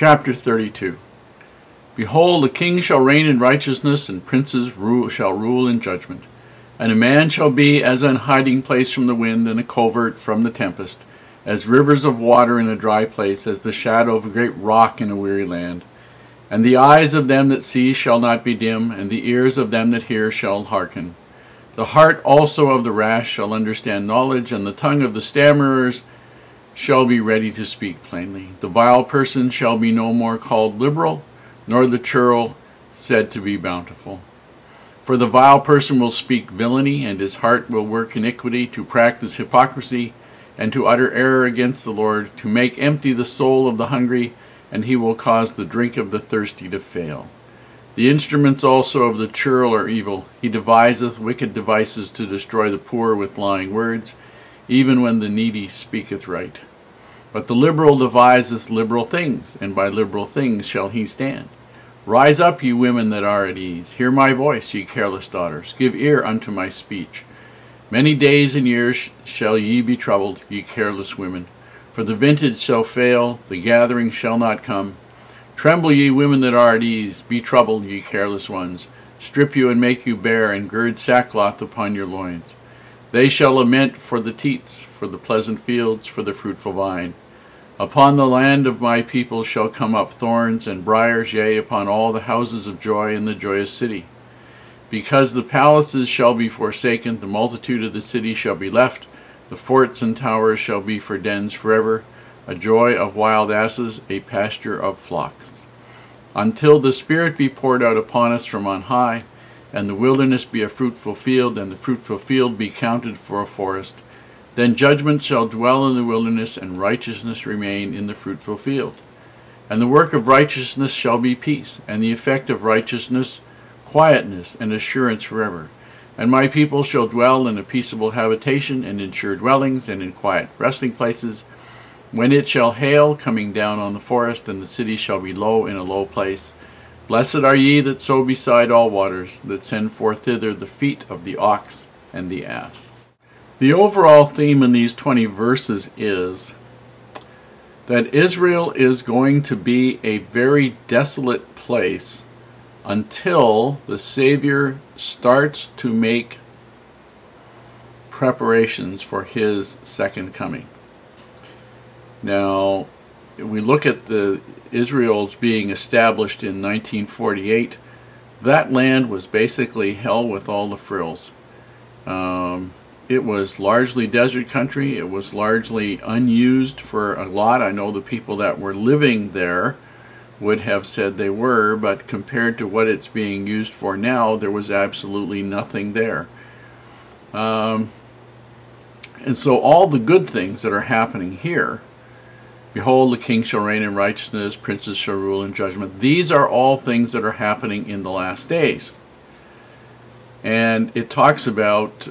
Chapter 32. Behold, a king shall reign in righteousness, and princes shall rule in judgment. And a man shall be as an hiding place from the wind, and a covert from the tempest, as rivers of water in a dry place, as the shadow of a great rock in a weary land. And the eyes of them that see shall not be dim, and the ears of them that hear shall hearken. The heart also of the rash shall understand knowledge, and the tongue of the stammerers shall be ready to speak plainly. The vile person shall be no more called liberal, nor the churl said to be bountiful. For the vile person will speak villainy, and his heart will work iniquity, to practice hypocrisy, and to utter error against the Lord, to make empty the soul of the hungry, and he will cause the drink of the thirsty to fail. The instruments also of the churl are evil. He deviseth wicked devices to destroy the poor with lying words, even when the needy speaketh right. But the liberal deviseth liberal things, and by liberal things shall he stand. Rise up, ye women that are at ease. Hear my voice, ye careless daughters. Give ear unto my speech. Many days and years shall ye be troubled, ye careless women. For the vintage shall fail, the gathering shall not come. Tremble, ye women that are at ease. Be troubled, ye careless ones. Strip you and make you bare, and gird sackcloth upon your loins. They shall lament for the teats, for the pleasant fields, for the fruitful vine. Upon the land of my people shall come up thorns and briars, yea, upon all the houses of joy in the joyous city. Because the palaces shall be forsaken, the multitude of the city shall be left, the forts and towers shall be for dens forever, a joy of wild asses, a pasture of flocks. Until the Spirit be poured out upon us from on high, and the wilderness be a fruitful field, and the fruitful field be counted for a forest. Then judgment shall dwell in the wilderness, and righteousness remain in the fruitful field. And the work of righteousness shall be peace, and the effect of righteousness quietness and assurance forever. And my people shall dwell in a peaceable habitation, and in sure dwellings, and in quiet resting places. When it shall hail, coming down on the forest, and the city shall be low in a low place. Blessed are ye that sow beside all waters, that send forth thither the feet of the ox and the ass. The overall theme in these 20 verses is that Israel is going to be a very desolate place until the Savior starts to make preparations for his second coming. Now, we look at the Israel's being established in 1948. That land was basically hell with all the frills. It was largely desert country. It was largely unused for a lot. I know the people that were living there would have said they were, but compared to what it's being used for now, there was absolutely nothing there. And so all the good things that are happening here, behold, the king shall reign in righteousness, princes shall rule in judgment. These are all things that are happening in the last days. And it talks about,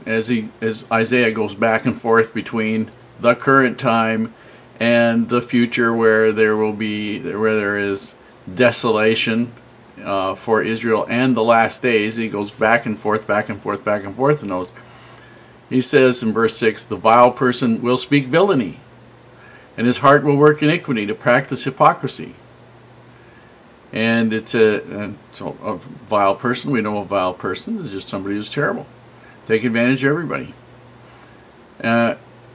as Isaiah goes back and forth between the current time and the future, where there is desolation for Israel, and the last days. He goes back and forth, back and forth, back and forth in those. He says in verse 6, the vile person will speak villainy, and his heart will work iniquity, to practice hypocrisy. And it's a vile person. We know a vile person is just somebody who's terrible. Take advantage of everybody.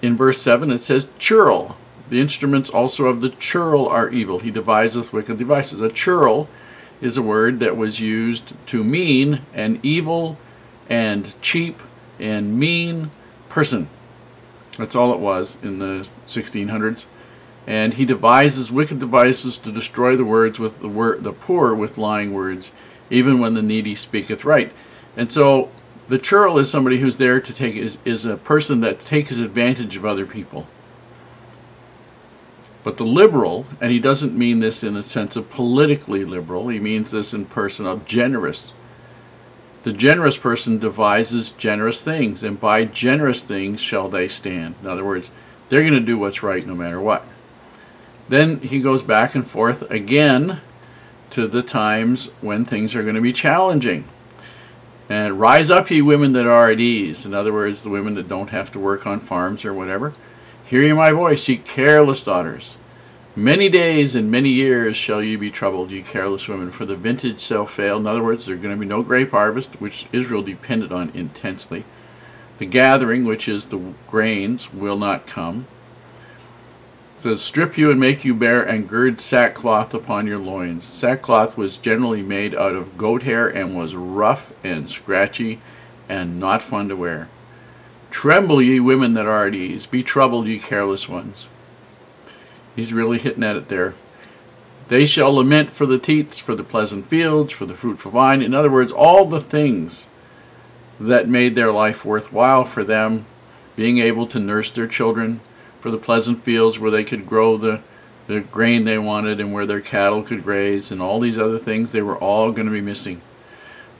In verse 7 it says churl. The instruments also of the churl are evil. He deviseth wicked devices. A churl is a word that was used to mean an evil and cheap and mean person. That's all it was in the 1600s. And he devises wicked devices to destroy the words with the poor with lying words, even when the needy speaketh right. And so the churl is somebody who's there to take is a person that takes advantage of other people. But the liberal, and he doesn't mean this in a sense of politically liberal, he means this in person of generous. The generous person devises generous things, and by generous things shall they stand. In other words, they're going to do what's right no matter what. Then he goes back and forth again to the times when things are going to be challenging. And rise up, ye women that are at ease. In other words, the women that don't have to work on farms or whatever. Hear ye my voice, ye careless daughters. Many days and many years shall you be troubled, you careless women, for the vintage shall fail. In other words, there's going to be no grape harvest, which Israel depended on intensely. The gathering, which is the grains, will not come. It says, strip you and make you bare, and gird sackcloth upon your loins. Sackcloth was generally made out of goat hair and was rough and scratchy and not fun to wear. Tremble, ye women that are at ease. Be troubled, ye careless ones. He's really hitting at it there. They shall lament for the teats, for the pleasant fields, for the fruitful vine. In other words, all the things that made their life worthwhile for them, being able to nurse their children, for the pleasant fields where they could grow the grain they wanted and where their cattle could graze, and all these other things, they were all going to be missing.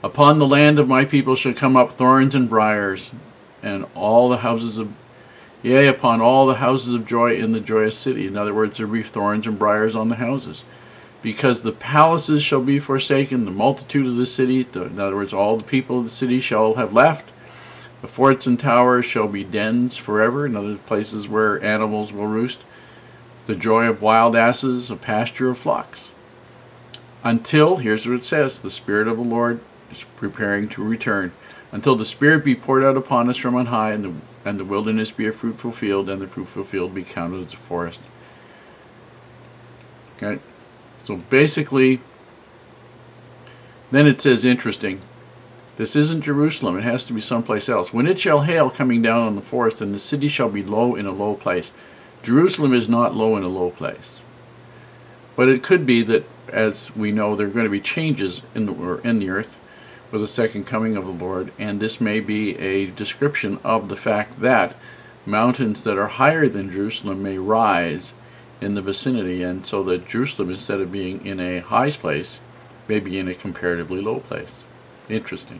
Upon the land of my people shall come up thorns and briars, and all the houses of, yea, upon all the houses of joy in the joyous city. In other words, there will be thorns and briars on the houses. Because the palaces shall be forsaken, the multitude of the city, in other words, all the people of the city shall have left. The forts and towers shall be dens forever, in other places where animals will roost. The joy of wild asses, a pasture of flocks. Until, here's what it says, the Spirit of the Lord is preparing to return. Until the Spirit be poured out upon us from on high, and the wilderness be a fruitful field, and the fruitful field be counted as a forest. Okay, so basically, then it says, interesting, this isn't Jerusalem, it has to be someplace else. When it shall hail coming down on the forest, and the city shall be low in a low place. Jerusalem is not low in a low place. But it could be that, as we know, there are going to be changes in the earth with the second coming of the Lord, and this may be a description of the fact that mountains that are higher than Jerusalem may rise in the vicinity, and so that Jerusalem, instead of being in a high place, may be in a comparatively low place. Interesting.